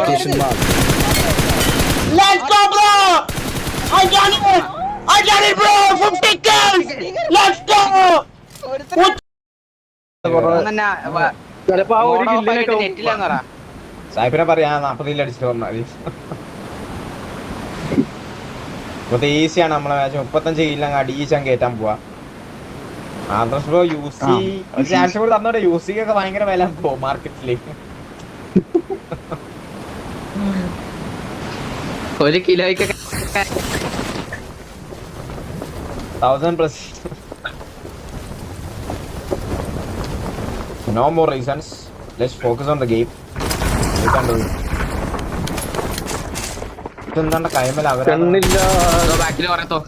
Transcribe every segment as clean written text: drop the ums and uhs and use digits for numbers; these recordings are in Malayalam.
Quotation mark. Let's go, bro! I got it! I got it, bro! 50 kills! Let's go! സായിപ്പിനെ പറയാ 40 അടിച്ചിട്ട് പറഞ്ഞാൽ ഇപ്പത്തെ ഈസിയാണ് നമ്മളെ മാച്ച്. 35 കില്ല അടിയിച്ചാൻ കയറ്റാൻ പോവാ. ആദർശ് ബ്രോ യൂസി ചാൻസ് കൂടെ തന്നോടെ. യൂസിക്കൊക്കെ ഭയങ്കര വില പോകും മാർക്കറ്റിലേക്ക്. 1 കിലോയ്ക്ക് 1000+. No more reasons. Let's focus on the game. We can do it. ഇതെന്താണ്ട് Kaimala അവരാണ് ബാക്കിൽ പറയത്തോ.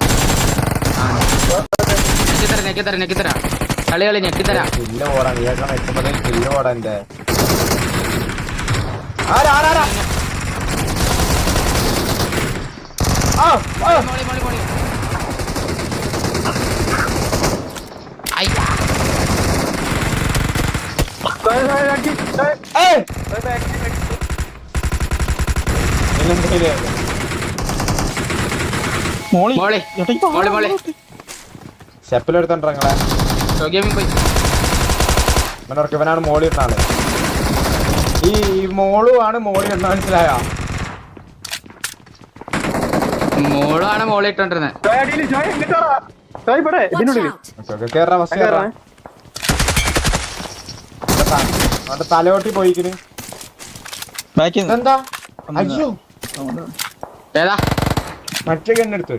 ഞെക്കിത്തരാ കളി ഞെക്കിത്തരാ. കില്ല് പോടാ. നീ ഏട്ടാ എത്തുമ്പോഴേ കില്ല് പോടാ. എന്റെ സ്റ്റെപ്പിലെടുത്തോണ്ടിറങ്ങളെ. ഇവനാണ് മോളി ഇട്ടാണ്. ഈ മോളുമാണ് മോളി എന്ന് മനസ്സിലായോ? മോളാണ് മോളി ഇട്ടോണ്ടിരുന്നത്. അവന്റെ തലയോട്ടി പോയിക്കിന്. എന്താ? അയ്യോ ഏതാ മറ്റേ കണ്ണെടുത്ത്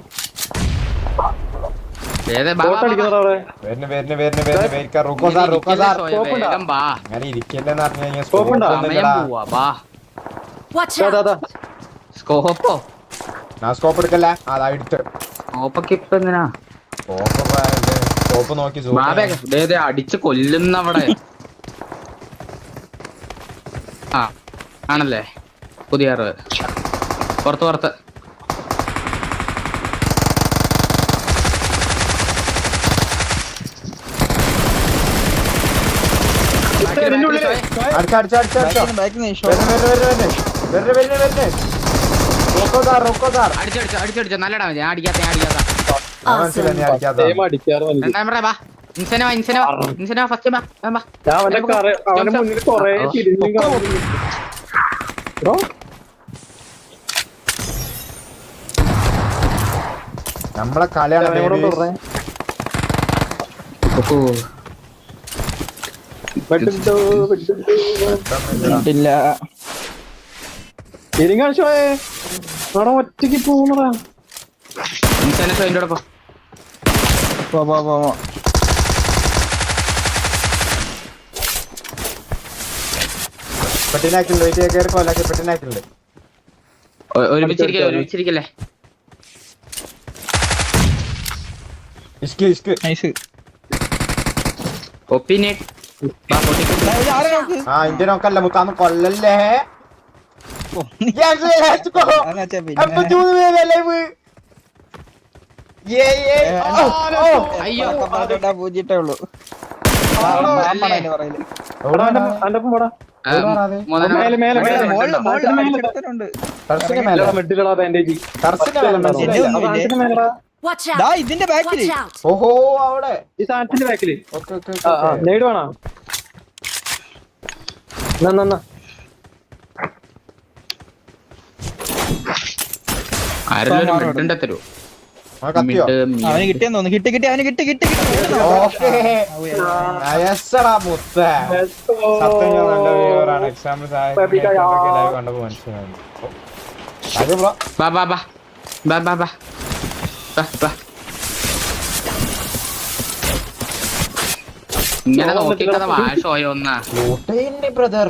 അങ്ങനെ ഇരിക്കല്ലെന്ന് പറഞ്ഞു കഴിഞ്ഞാൽ സ്കോപ്പോ ഞാൻ സ്കോപ്പ് എടുക്കല്ല. അതാ എടുത്ത് സ്കോപ്പ് നോക്കി അടിച്ച് കൊല്ലുന്നവിടെ. ആ ആണല്ലേ പുതിയ അറിവ്. പുറത്ത് അടിച്ചടിച്ച നല്ലടാ. ഞാൻ അടിക്കാത്ത നമ്മളെ കളിയാണ്. ഒറ്റക്ക് പോകുന്നതാ. ഒരുമിച്ചിരിക്കല്ലേ. ഇന്ത്യ നോക്കല്ല മുത്താന്ന് കൊല്ലല്ലേ. പൂജിട്ടേ ഉള്ളൂ. ഇതിന്റെ ബാക്കില്. ഓഹോ അവിടെ ഈ സാധനത്തിന്റെ ബാക്കില് നേട് വേണോ? തരൂ. അവന് കിട്ടിയെന്ന് തോന്നുന്നു. കിട്ടി അവന് കിട്ടി. ഇങ്ങനെ നോക്കിക്കഥ വാഷോയോ ഒന്നാ ബ്രദർ.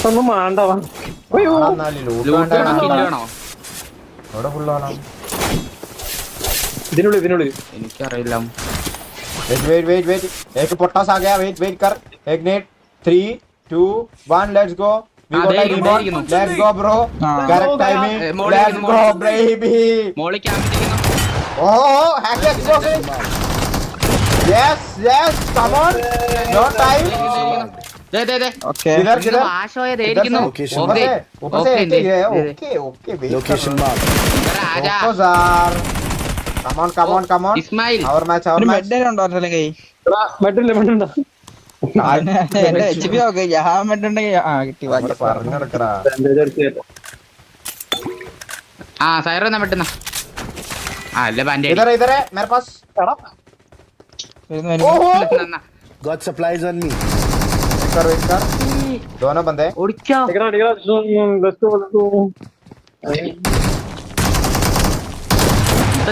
ഒന്നും വേണ്ടവാ. ഇതിനുള്ളിൽ എനിക്കറിയില്ല. പൊട്ടാസ് ആ ഗയാ. വെയിറ്റ് കർ. एक नेट 3 2 1 let's go. Let's go bro. Correct timing. Let's go baby. മോളി ക്യാമ്പിരിക്കുന്നു. Oh hack explosive. Yes come on. No time. Okay किधर किधर വാശോയെ ദേരിക്കുന്നു Location ഓക്കെ ऊपर से okay okay okay wait Location mark. Raja जार come on come on Ismail और मैच ഒരു മെഡൽ ഉണ്ടോ അവരുടെ കൈ മെഡല്ലേ മെഡുണ്ടോ എന്റെ എച്ച് പി ഒക്കെ ഞാൻ മെഡൽ ഉണ്ടെങ്കിൽ ആ കിട്ടി ബാക്കി പറഞ്ഞെടുക്കടാ ആ സൈറ എന്നാ പെട്ടെന്ന ആ അല്ല ബാൻഡേഡ് इधर इधर है मेरे पास വരുന്നു, വരുന്നു. ओहो Got supplies on me. Wait कर दोनों बंदे ഓടിക്കോ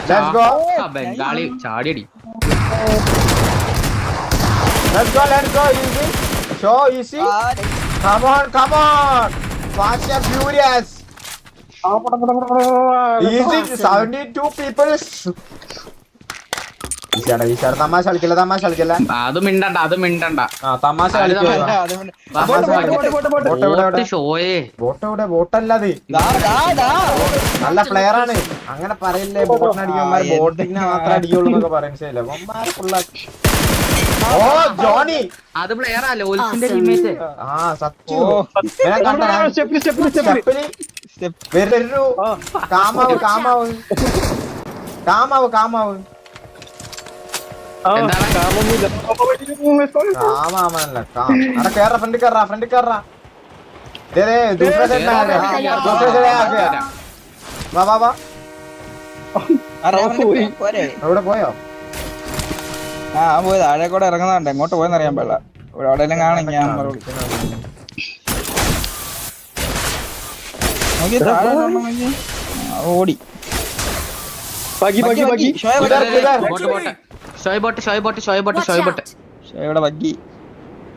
Let's go. Bengali ചാടിയടി let's go easy show easy come on fast and furious easy 72 people ഈശാടാ തമാശ കളിക്കല്ല അത് മിണ്ടണ്ട ആ തമാശ കളിക്കല്ല അത് കൊണ്ട് ഷോയെ ബോട്ടല്ലാതെ നല്ല പ്ലെയർ ആണ് അങ്ങനെ പറയില്ലേ ബോട്ടിനടിക്കുമ്പോൾ ബോട്ടിനെ മാത്രം അടിക്കുള്ളൂ എന്നൊക്കെ പറയുന്നില്ല ഓ ജോണി അത് പ്ലെയർ അല്ല ഓൽസിന്റെ ടീമേറ്റ് ആ സത്യം ഞാൻ കണ്ട വരൂ കാമാവ് കാമാവല്ല അവിടെ കേറാ ഫ്രണ്ട് കേറാ दूसरा साइड में आ गया വാ എവിടെ പോയോ ആ പോയി താഴെ കൂടെ ഇറങ്ങുന്നുണ്ട് എങ്ങോട്ട് പോയെന്ന് അറിയാൻ പാടില്ല ഇവിടെ എവിടെയെല്ലാം കാണും ഞാൻ മറുപടി നോക്കി താഴെ ഉണ്ടോ നോക്കി. ആ, ഓടി ബഗ്ഗി ഷോയെ ബോട്ട്. ഷോയ് ബോട്ട് ഇവിടെ ബഗ്ഗി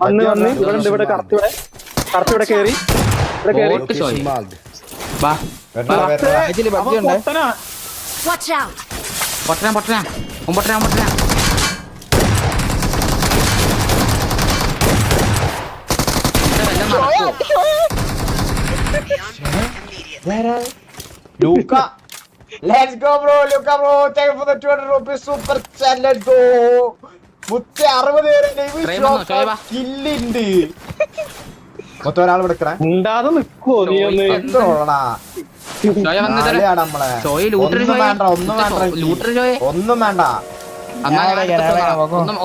വന്ന് ഇവിടെ കറക്റ്റ് കേറി ബോട്ട് ഷോയ് Location marked. ബാ ഇതില് ബഗ്ഗി ഉണ്ട് Watch out! പൊട്ടനാ Luca let's go bro Luka bro thank you for the 200 rupees super chat let's go മുത്ത 60 പേര് ട്രെയിൻ വന്നോ, ഷോയ് വാ. കില്ലുണ്ട് മൊത്തം ഒരാൾ എടുക്കണേ ഉണ്ടാതെ നിക്കുവോ നീ ഒന്ന് എന്തോടാ ഷോയ് വന്നത് നമ്മളെ ഷോയ് ലൂട്ടർ ഒന്നും ഷോയ് വേണ്ട ഒന്നും വേണ്ട ലൂട്ടർ ഷോയ് ഒന്നും വേണ്ട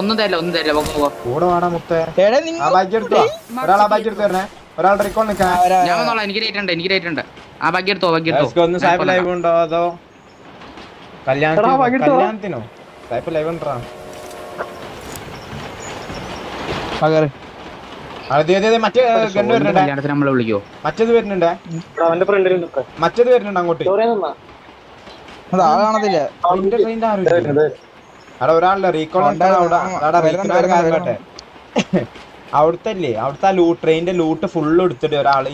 ഒന്നും തരില്ല പോ കൂടെ വേണം മുത്തേ എടാ നിങ്ങൾ ആ ബാക്കി എടുത്തോ ഒരാൾ ആ ബാക്കി എടുത്തു തരണേ ഒരാളുടെ റെക്കോർഡ് നിൽക്കണേ ഞാൻ വന്നോളാം എനിക്ക് റേറ്റ് ഉണ്ട് ആ ബാക്കി എടുത്തോ ഒന്ന് സായിപ്പ് ലൈവ് ഉണ്ടോ അതോ എടാ, ബാക്കി എടുത്തോ? കല്യാണത്തിനോ സായിപ്പ് ലൈവ് ഉണ്ടോ പകറ് അതെ മറ്റേ ഗണ്ണ് വരുന്നുണ്ടേ കല്യാണത്തിന് നമ്മളെ വിളിക്കോ മറ്റേത് വരുന്നുണ്ടേ അവന്റെ ഫ്രണ്ടിൽ മറ്റേത് വരുന്നുണ്ട് അങ്ങോട്ട് അത് ആളെ കാണത്തില്ല അതിന്റെ ട്രെയിനിന്റെ ആരും അവിടെ ഒരാളുടെ റീകോൾ അവിടുത്തെ ആ ട്രെയിനിന്റെ ലൂട്ട് ഫുള്ള് എടുത്തിട്ട് ഒരാള്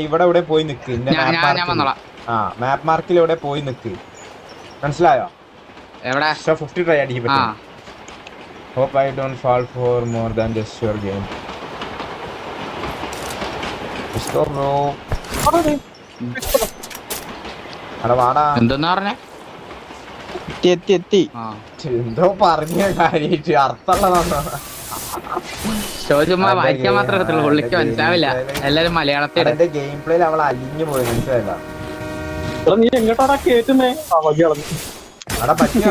ഇവിടെ പോയി നിക്ക് ഞാൻ വന്നോളാം ആ മാപ്പ് മാർക്കിൽ ഇവിടെ പോയി നിക്ക് മനസ്സിലായോ എവിടെ 50 ട്രൈ അടിക്കാൻ ആ പറ്റും hope I don't fall for more than just your game Mr. Bro അട വാടാ എന്തെന്നാ പറഞ്ഞേ എത്തി ആ എന്തോ പറഞ്ഞ കാര്യായിട്ട് അർത്ഥമുള്ളതാണോ ഷോ ചുമ്മാ വായിക്കാൻ മാത്രമേ അറിയത്തുള്ളൂ പുള്ളിക്ക് മനസ്സിലാവില്ല എല്ലാരും മലയാളത്തിൽ എന്റെ ഗെയിം പ്ലേയിൽ അവൾ അലിഞ്ഞു പോയി മനസ്സിലായില്ല നീ എങ്ങോട്ടാടാ കേറ്റുന്നേ ആ ബഗ്ഗി കളഞ്ഞു അവിടെ പറ്റി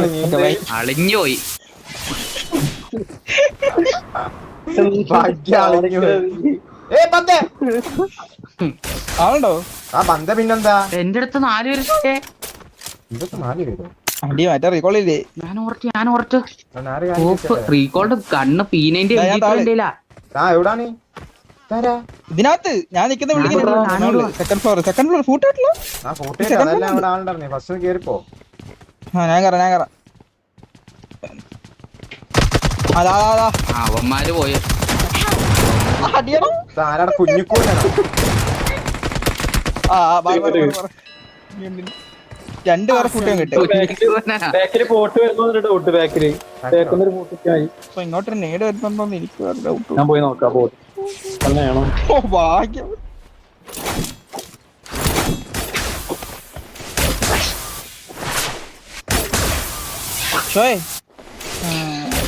അളിഞ്ഞു പോയി ആളുണ്ടോ ആ ബന്ധ പിന്നെന്താ എന്റെ അടുത്ത് 4 പേര് ഇതൊക്കെ 4 പേരോ അടി മറ്റേ റീകോളില്ലേ ഞാൻ ഓർത്തു റീകോൾഡ് കണ്ണ് P90 ആ എവിടാണ് ഇതിനകത്ത് ഞാൻ നിക്കുന്ന വിളിക്കുന്നു സെക്കൻഡ് ഫ്ലോർ ഫൂട്ട് ആയിട്ടില്ല ആ ഫോട്ടോ അതെല്ലാം ഇവിടെ ആളുണ്ടായിരുന്നേ ഫസ്റ്റ് കേറിപ്പോ ആ ഞാൻ കയറാം അതാ അവന്മാര് പോയി അടിയണം ആരാടെ കുഞ്ഞിക്കൂടാണ് രണ്ടു പേരെ ഫുഡ് കിട്ടും ബാക്കില് പോട്ട് വരുന്നൊരു ഡൗട്ട് ബാക്കില് ബാക്കുന്നൊരു പോട്ടായി അപ്പൊ ഇങ്ങോട്ട് നേട് വരുന്നുണ്ടോന്ന് എനിക്ക് ഡൗട്ട് ഞാൻ പോയി നോക്കാം പോട്ട് തന്നെയാണോ ഓ ഭാഗ്യം ഷോയ്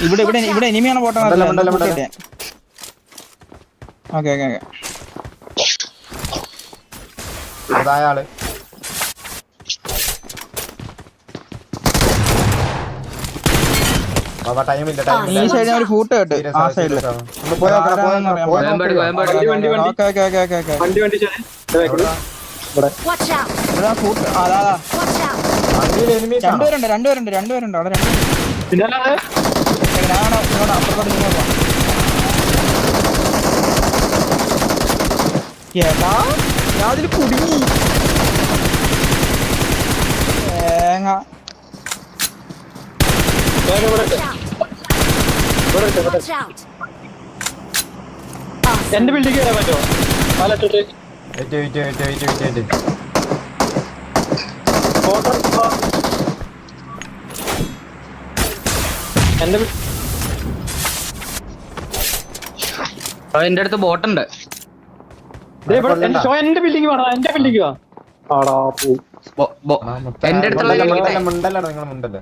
ഇവിടെ എനിമിയാണ് പോട്ടെ ഓക്കെ ഓക്കെ ഓക്കെ. അതായ ആള് ടൈമില്ല ഈ സൈഡിൽ ഒരു ഫൂട്ട് കേട്ട് ആ സൈഡില്. കോയമ്പാട് okay okay okay okay okay. വണ്ടി Watch out! ഇവിടെ ഫൂട്ട് അതാ Watch out! രണ്ടുപേരുണ്ട് അവിടെ രണ്ടുപേരുണ്ട്. പിന്നെ ഞാനാണ് ഇങ്ങോട്ട് അപ്പുറത്തോട്ട് ഇങ്ങോട്ട് പോവാം. ഏട്ടാ ഞാൻ അതിൽ കുടുങ്ങി. തേങ്ങ. Watch out! എന്റെ ബിൽഡിംഗ് വരാൻ പറ്റുമോ? എന്റെ അടുത്ത് ബോട്ടുണ്ട്. എന്റെ ബിൽഡിംഗ് വേണം, എന്റെ ബിൽഡിംഗ് വാ. ആടാ പോ. എന്റെ അടുത്തുള്ള മുണ്ടല്ലോ നിങ്ങൾ മുണ്ടല്ലേ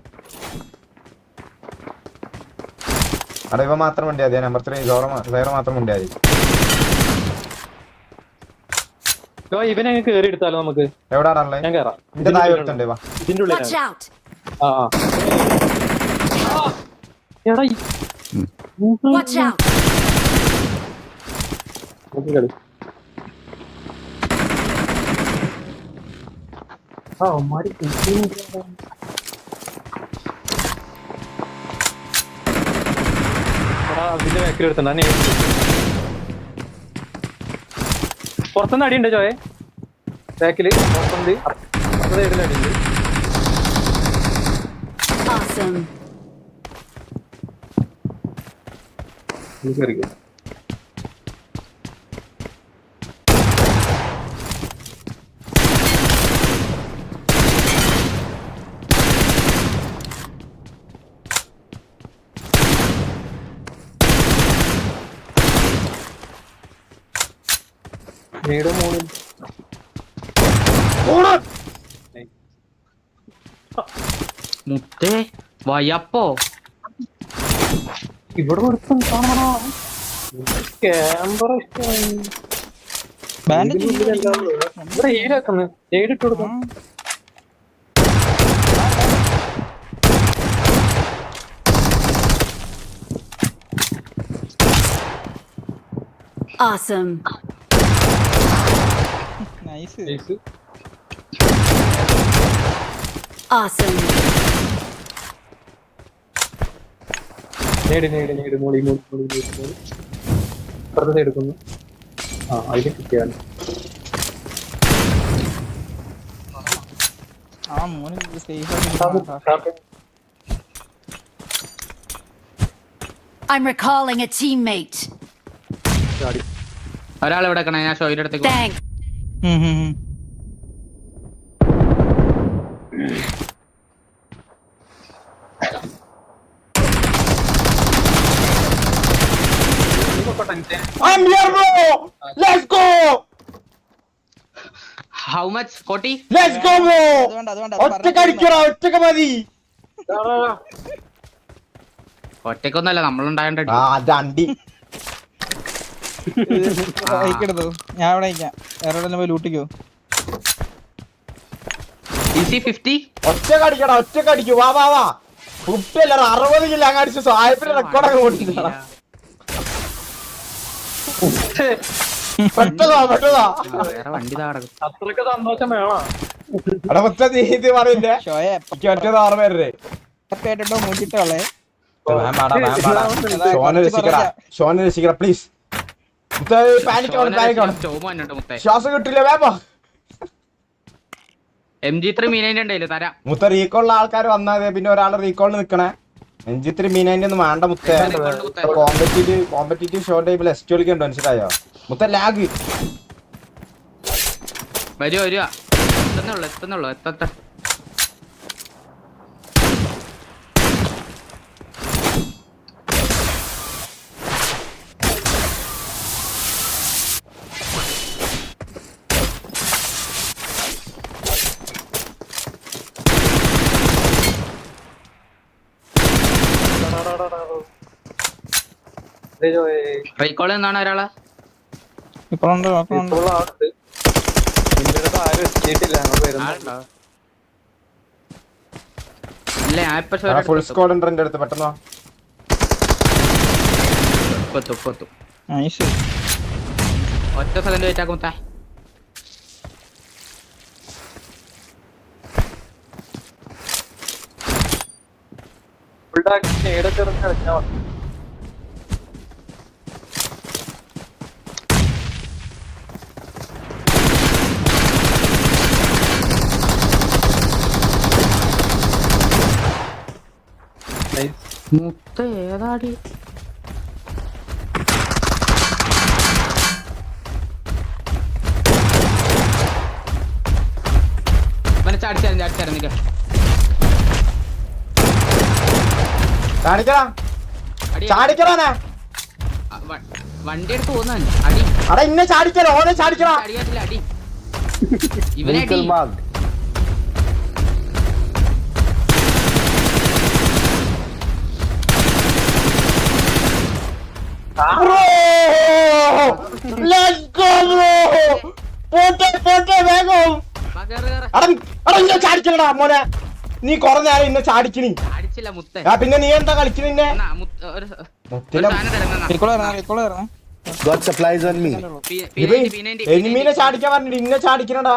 അവിടെ ഇവ മാത്രം മുണ്ടിയാ മതി. നമ്പർ 3 സൈറോ മാത്രം മുണ്ടിയാ മതി. ഇവനെ കേറി എടുത്താലോ നമുക്ക്? എവിടാണല്ലേ? ഞാൻ കേറാം. എന്റെ താഴെ ഒരുത്തുണ്ട്. വാ ഇതിന്റെ Watch ഉള്ളിൽ. out! എടാ Watch out! അതിന്റെ ബാക്കിൽ എടുത്തണ്ട. പുറത്തുനിന്ന് അടിയുണ്ട് ചോയെ ബാക്കില്. പുറത്തുണ്ട് സൈഡിൽ അടിയുണ്ട്. Awesome! മുത്തേ വയപ്പോ ഇവിടെ കൊടുത്തും കാണാ ക്യാമറ ബാൻഡേജ് ഇവിടെ ഏടാക്കുന്നു. ഏടിട്ട് കൊടുക്കാം. Awesome! നൈസ്. Awesome! നേടി മോളി പുറത്ത് എടുക്കുന്നു. അതിന് കിട്ടിയാണ്. ആ മോന് സേഫ് ആയിട്ട്. I'm recalling a teammate. ഒരാൾ ഇവിടെ വെക്കണേ. ഞാൻ ഷോയുടെ അടുത്തേക്ക് Thanks. I'm here, bro. Let's go. How much കോട്ടി? Let's go, bro. അതുകൊണ്ട് ഒറ്റക്ക് അടിക്കടാ, ഒറ്റക്ക് മതി. ഒറ്റക്കൊന്നല്ല നമ്മളുണ്ടായോണ്ട് അടി എടുത്തു. ഞാൻ ഇവിടെ അയക്കാം. വേറെ പോയി ലൂട്ടിക്കോ. EC50 ഒറ്റക്ക് അടിക്കൂ. വാ 50 അല്ല 60 കിലോ അങ്ങ് അടിച്ചു. സാഹിബിന്റെ റെക്കോർഡൊക്കെ ഓടിച്ചതാ. പെട്ടതാ വേറെ വണ്ടി താടക്കും. അത്രക്ക് സന്തോഷം വേണം. അവിടെ മൊത്തം നീതി പറയില്ലേ. ഷോയെ ഒറ്റത് 6 പേരുടെ കേട്ടോ മൂച്ചിട്ടോളെ. ഷോനെ രക്ഷിക്കട പ്ലീസ്. ശ്വാസം കിട്ടില്ല. വേപ്പോ MG3 മീനൈൻ്റെ ഉണ്ടായില്ലേ തരാം. മുത്ത റീകോളിലെ ആൾക്കാർ വന്നാതെ പിന്നെ ഒരാൾ റീകോളിൽ നിക്കണേ. MG3 മീനൈൻ്റെ ഒന്നും വേണ്ട മുത്ത. കോമ്പറ്റീറ്റീവ് ഷോ ടൈപ്പിൽ എസ് കളിക്കണ്ടോ? മനസ്സിലായോ മുത്ത? ലാഗ് വരുക എത്തുന്നുള്ളൂ എത്തട്ടെ. റീകോൾ എന്നാണ് ഒരാളെ ഇപ്പഴുണ്ട് നോക്കുന്നുണ്ട്. ഇപ്പോൾ ആളുണ്ട്. നിന്റെ അടുത്ത് ആരും എത്തിയിട്ടില്ല. ഞങ്ങൾ വരുന്നു. ആളുണ്ടോ? ഇല്ല ഞാൻ ഇപ്പൊ ഫുൾ സ്ക്വാഡ് ഉണ്ട് എന്റെ അടുത്ത് പെട്ടെന്ന് വാ. ഉപ്പെത്തും നൈസ്. ഒറ്റ സെക്കൻഡ് വെയിറ്റ് ആക്കും മുത്തേ. ഫുൾ ആക്കി നേടൊക്കെ ഇറങ്ങി കളിച്ചാൽ മതി. മുത്ത ഏതാടി? ചാടിച്ചാലും നിക്ക. ചാടിക്കടാ അടി ചാടിക്കടാ. വണ്ടി എടുത്ത് പോകുന്ന അടി അടാ ഇന്നെ ചാടിക്കല ഓനെ ചാടിക്കടാ. അടിയാറ്റില്ല അടി ഇവനെ അടി. Bro! Let's go bro! പോട്ടെ വേഗം. അടാ ഇന്നെ ചാടിക്കലടാ മോനെ. നീ കൊറേ നേരം ഇന്നെ ചാടിക്കണി. അടിച്ചില്ല മുത്ത. പിന്നെ നീ എന്താ കളിക്കണ ഇന്നെ? Got supplies on me. എനിമീനെ ചാടിക്കാൻ പറഞ്ഞിട്ട് ഇന്നെ ചാടിക്കണടാ.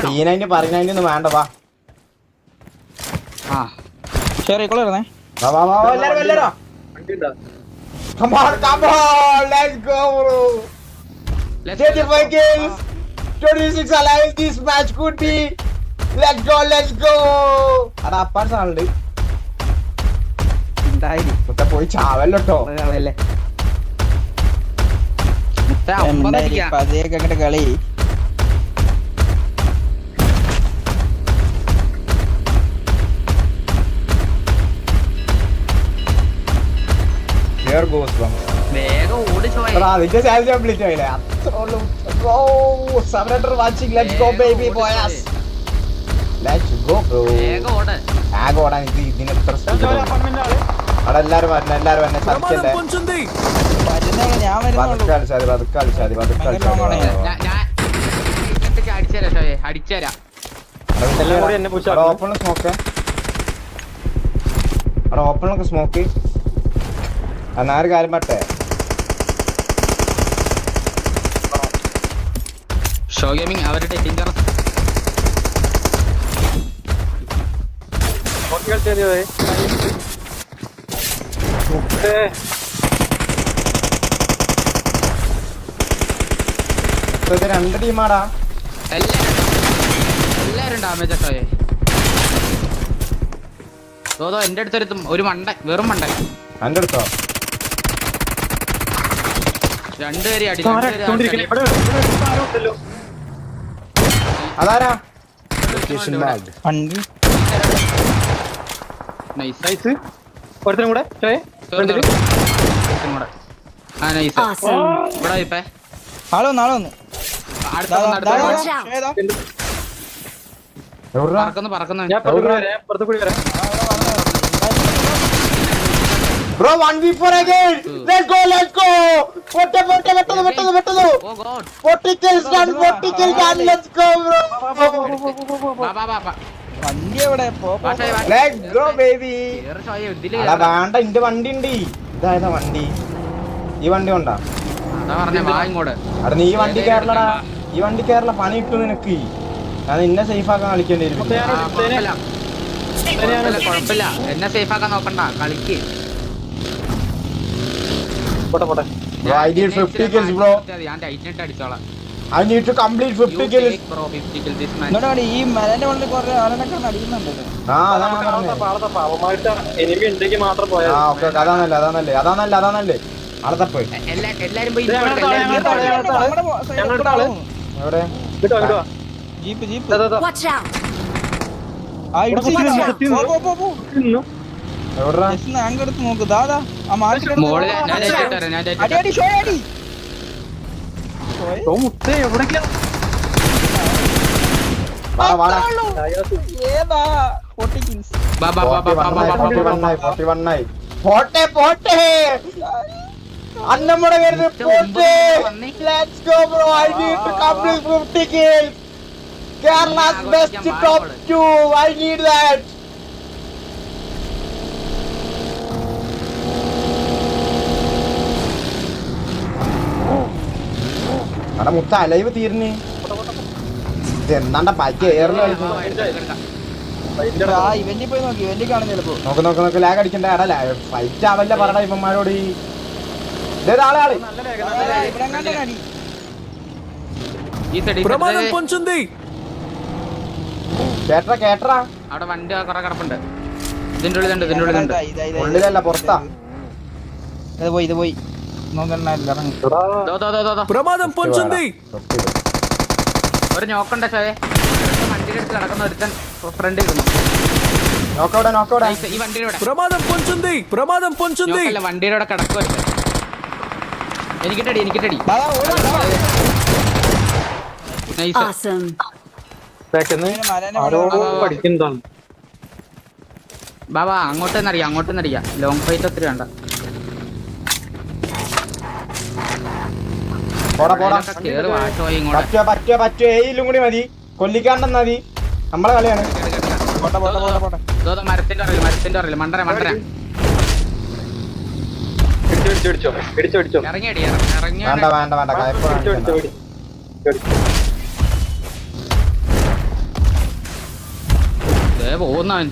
പീനൈന് പറയുന്നതിനൊന്നും വേണ്ട വാ. ശരി ഇക്കൊള്ളായിരുന്നേ. വാ എല്ലാരും. Come on, let's go bro. 35 kills, 26 alive. This match could be. Let's go. അടാ അപ്പാട് ആളുണ്ട്. മുത്ത പോയി ചാവല്ലോട്ടോ. പതിയൊക്കെ അങ്ങോട്ട് കളി. Here goes bro. വേഗം ഓടിച്ചോയ. അതിന്റെ ചാൻസ് കംപ്ലീറ്റ് ആയില്ലേ? അത്രയുള്ളൂ. Go, surrender watching. Let's go baby boys. Let's go bro. വേഗം ഓട്. ആകെ ഓടാൻ ഇതിന് എത്ര സ്പീഡ്? അവിടെ എല്ലാരും വരണം ചതിക്കല്ലേ. ഞാൻ പതുക്കെ കളിച്ചാൽ ഞാൻ അടിച്ചേരാ ഷോയെ അടിച്ചേരാ. ഓപ്പണിൽ സ്മോക്ക്. അവിടെ ഓപ്പണിലൊക്കെ സ്മോക്ക്. എന്നാ ഒരു കാര്യം പറ്റേ, ഷോ ഗെയിമിംഗ് അവരുടെ ടിങ്കർ ഇത് രണ്ട് ടീമാടാ. എല്ലാരും ഡാമേജ് ഷോയെ. എന്റെ അടുത്തൊരുത്തും ഒരു മണ്ട വെറും മണ്ട. എന്റെ അടുത്തോ രണ്ടുപേരെ അടി. അതാരാ? Location marked. വണ്ടി നൈസ്. ഒരുത്തനും കൂടെ Awesome. ഇവിടെ ഇപ്പേ നാളെ വന്നു. Watch out. എവിടാ? പറക്കുന്നു. ഞാൻ പുറത്തു കൂടി വരാം. Bro 1v4 again. Let's go. പൊട്ടെ. Oh god. 40 kills done. Let's go bro. വാ. വണ്ടി എവിടെ? Let's go baby. കേറ് ഷോയെ ഇതില്. അടാ വേണ്ട, ഇന്റെ വണ്ടി ഉണ്ട്. ഇതായതാ വണ്ടി. ഈ വണ്ടി കൊണ്ടാ. അതാ പറഞ്ഞ വാ ഇങ്ങോട്ട്. അടാ നീ ഈ വണ്ടി കേറലടാ. ഈ വണ്ടി കേറല പണി കിട്ടും നിനക്ക്. ഞാൻ നിന്നെ സേഫ് ആക്കാൻ കളിക്കേണ്ടി വരും. കുഴപ്പമില്ല എന്നെ സേഫ് ആക്കാൻ നോക്കണ്ട, കളിക്ക്. പോട്ടെ. Bro, I need 50 kills bro. ഞാൻ ടൈറ്റിനിട്ട് അടിച്ചോളാം. I need to complete 50 kills. Bro 50 kills this match. ഇങ്ങോട്ട് ഈ മലന്റെ മുകളിൽ കുറെ ആളെന്നൊക്കെ അടിക്കുന്നുണ്ട്. ആ അതാണ് പറഞ്ഞത്. പാവമായിട്ട് എനിമി ഉണ്ടെങ്കിൽ മാത്രം പോയാൽ. ആ ഓക്കേ അതാണല്ലേ. ആളെ തപ്പ്. എല്ലാരും പോയി ഞങ്ങളുടെ ആള് എവിടെ? കിട്ടോ ജീപ്പ് Watch out. ആ ഇടിച്ച് പോ. എവിടെടാ? ആങ്ക് എടുത്ത് നോക്ക്. ദാദാ ആ മാറ്റി മോളിൽ ഞാൻ തരാം. അടി ഷോ അടി. മുട്ടേ എവിടേക്കാ? വാടാ. ഏതാ 40 kills. 41 ആയി. പോട്ടെ. അന്നമ്മടെ പേര് പോട്ടെ. Let's go bro. I need to complete 50 kills. Kerala's best top 2. I need that. അടാ മുത്ത ലൈവ് തീർന്ന് എന്താണ്ട പറ്റി ഏറിന് ആ ഇവന്റിൽ പോയി നോക്കി, ഇവന്റിൽ കാണും ചിലപ്പോ. നോക്ക് ലാഗ് അടിക്കണ്ട. അടല ഫൈറ്റ് ആവല്ല പറടാ ഇവന്മാരോട്. ഇതേതാളെ ആള് ഇവിടെ എങ്ങാണ്ട് അടി. ഈ സൈഡ് കേട്ടറാ അവിടെ വണ്ടി കുറെ കിടപ്പുണ്ട്. ഇതിന്റെ ഉള്ളിലുണ്ട്, ഇതിന്റെ ഉള്ളിലുണ്ട്. ഉള്ളിലല്ല പുറത്താ. ഇത് പോയി നോക്കണ്ട ഇറങ്ങി. ഒരു നോക്കണ്ട ഷോയെ. വണ്ടിയുടെ അടുത്ത് കിടക്കുന്ന ഒരുത്തൻ ഫ്രണ്ട് ഇരുന്നു. നോക്കവിടെ ഈ വണ്ടിയുടെ വണ്ടിയുടെ കിടക്കും ഒരുത്തൻ. എനിക്കിട്ടടി നൈസ്. Awesome. പഠിക്കുന്നതാണ്. ബാബാ അങ്ങോട്ടെന്നറിയാം. ലോങ് ഫൈറ്റ് ഒത്തിരി വേണ്ട. പോടാ കേറി വാട്ടോ ഇങ്ങോട്ട്. പറ്റോ ഏയിലും കൂടി മതി. കൊല്ലിക്കാണ്ടെന്ന് മതി. നമ്മളെ കളിയാണ്. മരത്തിന്റെ അറിയില്ല മണ്ടര പിടിച്ചോ ഇറങ്ങിയടി വേണ്ട കയപ്പ് പോകുന്നവൻ.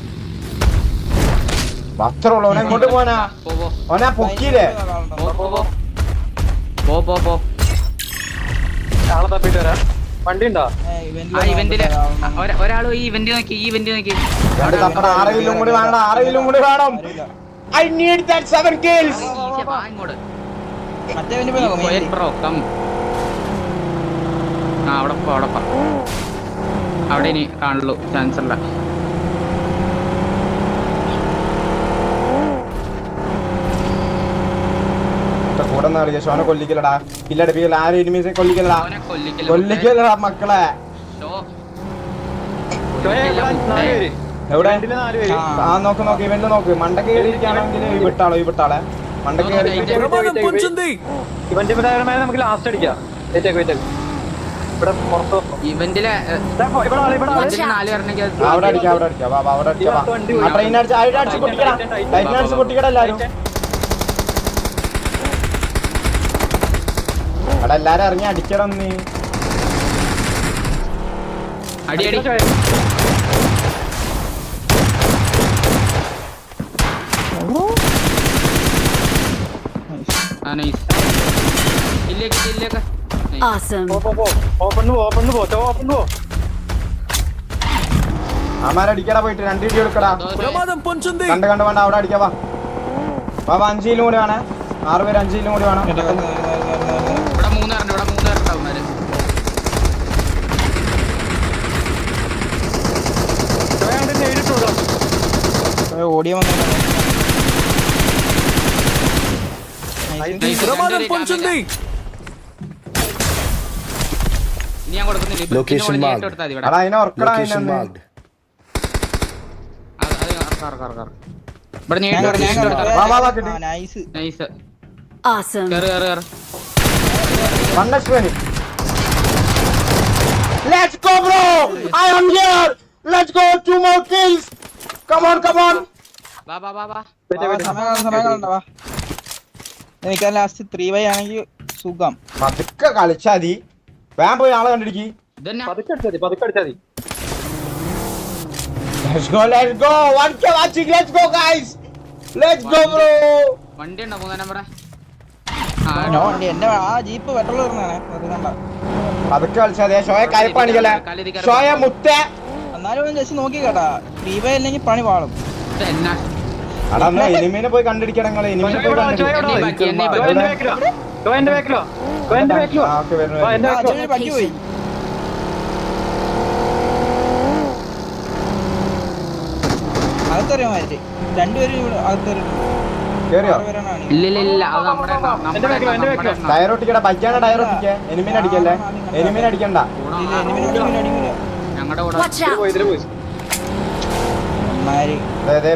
വസ്ത്രമുള്ളവനെ ഇങ്ങോട്ട് പോനാ. ഓനാ പൊക്കിയില്ലേ. പോ ആളെ തപ്പിട്ട് വരാം. വണ്ടി ഉണ്ടോ? ആ ഇവന്റില് ഒരാള് ഈ ഇവന്റ് നോക്കി. ആരെങ്കിലും കൂടി വേണം. I need that 7 kills. മറ്റേ ഇവന്റിൽ പോയി നോക്കാം. അവിടെ ഇനി കാണുള്ളൂ, ചാൻസ് ഉള്ള. കൂടെ ഷോനെ കൊല്ലിക്കലടാ. ഇല്ലടപ്പിക്കല. ആരും എനിമീസെ കൊല്ലിക്കലടാ മക്കളെ. എവിടെ ആ നോക്ക് ഇവന്റ് നോക്ക്. മണ്ടക്ക് കയറിയിരിക്കുകയാണെങ്കിൽ ഈ വിട്ടാളെ മണ്ടക്ക് കയറി. നമുക്ക് ലാസ്റ്റ് അടിക്കാം. ഇവിടെ പുറത്ത് ഇവന്റിലെ 4 പേരുണ്ടെങ്കിൽ അവിടെ അടിക്കാം. ട്രെയിൻ അടിച്ച് പൊട്ടിക്കട എല്ലാരും. അവിടെ എല്ലാരും ഇറങ്ങി അടിക്കണം നീ. അടി ഇല്ലേക്ക്. Awesome. ഓപ്പൺ പോ. അമാരടിക്കടാ പോയിട്ട് 2 ഇടി എടുക്കടാ. കണ്ട് വേണ്ട അവിടെ അടിക്കാ. വാ 5 കിലും കൂടി വേണേ. 6 പേര് 5 കിലും കൂടി വേണം. ഇവിടെ 3 പേരുണ്ടാവുന്നവര്. ഓടിയ ഞാൻ കൊടുക്കുന്നില്ല. Location marked. അടാ അതിനെ ഉറക്കടാ. Location marked. Nice. Awesome. Let's go bro. I am here. Let's go. 2 more kills. Come on. വാ. സമയം എനിക്ക് ലാസ്റ്റ് 3 ആണെങ്കിൽ സുഖം. പതുക്കെ കളിച്ചാതി. വേഗം പോയി ആളെ കണ്ടിടിക്ക്. പതുക്കെ അടിച്ചാ മതി. Let's go. 1K watching. Let's go guys. Let's go bro. വണ്ടി ഉണ്ടോ 3 നമ്പർ? എന്റെ ആ ജീപ്പ് പെട്രോൾ തീർന്നാണ്. പതുക്കെ കളിച്ചാതി. ഷോയെ കയപ്പാണിക്കല്ലേ. ഷോയെ മുത്ത. എന്നാലും ജസ്റ്റ് നോക്കി കേട്ടാ. 3 അല്ലെങ്കിൽ പണി പാളും. അടാ എനിമീനെ പോയി കണ്ടിടിക്കണം. എനിമീനെ പോയി പറ്റുപോയി. അകത്തറിയാമായിട്ട് 2 പേരും അകത്തറി. ഇല്ല അത് നമ്മുടെ ടയറൊട്ടിക്കട. ബൈക്കാണ് ടയറൊട്ടിക്ക. എനിമീനെ അടിക്കല്ലേ. എനിമീനെ അടിക്കണ്ട. ഞങ്ങളുടെ കൂടെ Watch out.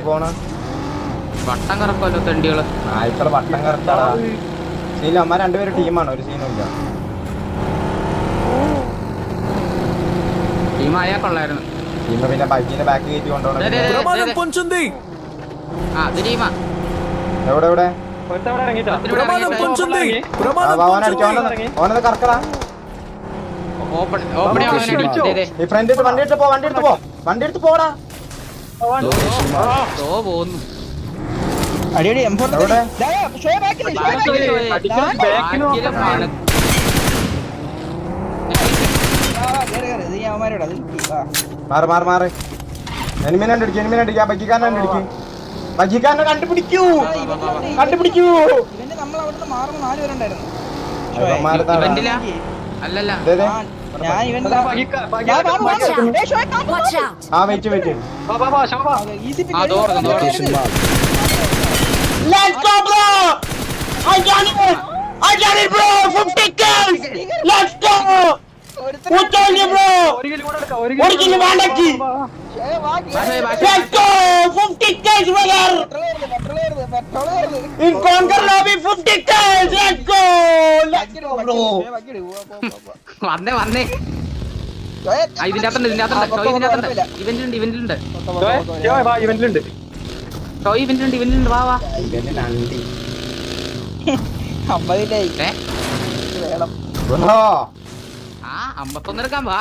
പോണ വട്ടം കറക്കുമല്ലോ തെണ്ടികള്. നായ്ക്കള് വട്ടം കറക്റ്റാടാ. ഇല്ല അമ്മ രണ്ടുപേരും ടീമാണ്, ഒരു സീനും ഇല്ല. ടീം ആയാ കൊള്ളായിരുന്നു. ടീം പിന്നെ ബൈക്കിന്റെ ബാക്ക് കയറ്റി കൊണ്ടുപോകണം. ആ അത് ടീമാ. എവിടെ എവിടെ ഒരുത്തൻ അവിടെ ഇറങ്ങിയിട്ടാ. ഓനത് കറക്കടാ. ഓപ്പൺ ഓപ്പൺ ഈ ഫ്രണ്ട് വണ്ടി എടുത്ത് പോ, വണ്ടി എടുത്ത് പോ, വണ്ടി എടുത്ത് പോടാ. പോകുന്നു. അടിയടി M4 എവിടെ? മാറ് മാറ് മാറ്. എനിമിനെ അടിക്കും, ബൈക്കിക്കാരനെ അടിക്കും. ബൈക്കിക്കാരനെ കണ്ടുപിടിക്കൂ, കണ്ടുപിടിക്കൂ. ഇവന്റെ നമ്മൾ അവിടുന്ന് മാറുമ്പോ 4 പേരുണ്ടായിരുന്നു. അല്ലല്ല ഞാൻ ഇവന്റെ Watch out! ആ wait wait. Location marked. Let's go, bro! I got it! I got it, bro! 50 kills! Let's go! Who told you, bro? ഒരു കിലോ കൂടെ എടുക്കാം, ഒരു ഒരു kilo വേണ്ടക്ക്. Let's go! 50 kills, brother! In Conquer Lobby, 50 kills! Let's go! Let's go, bro! വന്നേ വന്നേ. ഇതിന്റെ അകത്തുണ്ട് ഇവന്റിലുണ്ട് ഇവന്റിലുണ്ട്. ഇവന്റിലുണ്ട് വാ വാ. Bro, ആ 51 എടുക്കാൻ വാ.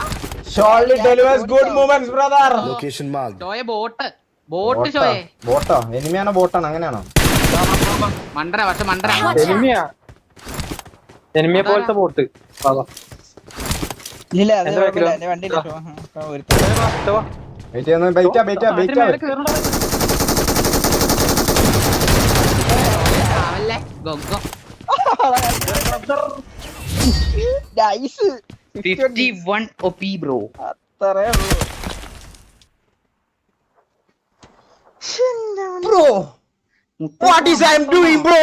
surely delivers good moments, brother. Location marked. ഷോയെ ബോട്ട് ഷോയെ ബോട്ടോ? എനിമിയാണോ ബോട്ടാണോ അങ്ങനെയാണോ? മണ്ടന പക്ഷെ മണ്ടന. എനിമിയാ, എനിമിയെ പോലത്തെ ബോട്ട്. ഇല്ല വെയിറ്റ് ചെയ്യുന്നു. ബൈറ്റാ അവല്ലേ ഗൊഗ്ഗോ 51 OP bro. Bro! What is I am doing, bro?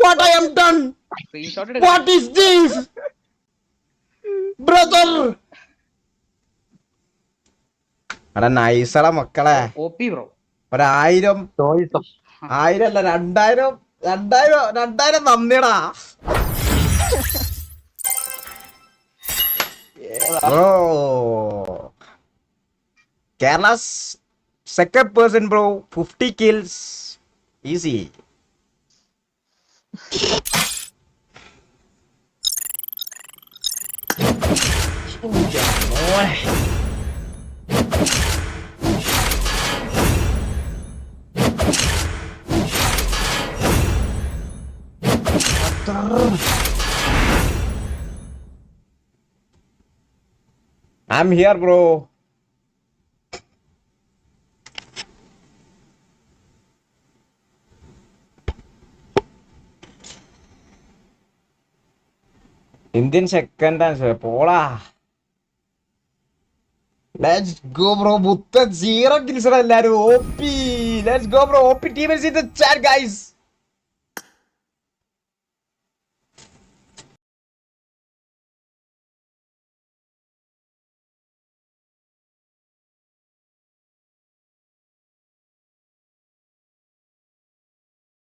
What I am done? What is this? Brother! എടാ നൈസടാ മക്കളെ. OP bro. 1000 1000 അല്ല 2000 നന്ദിടാ. Bro, Kerala's second person, bro. 50 kills, easy. I'm here, bro. Indian second answer. Pola. Let's go, bro. Butta 0 kills. OP. Let's go, bro. OP team is in the chat, guys.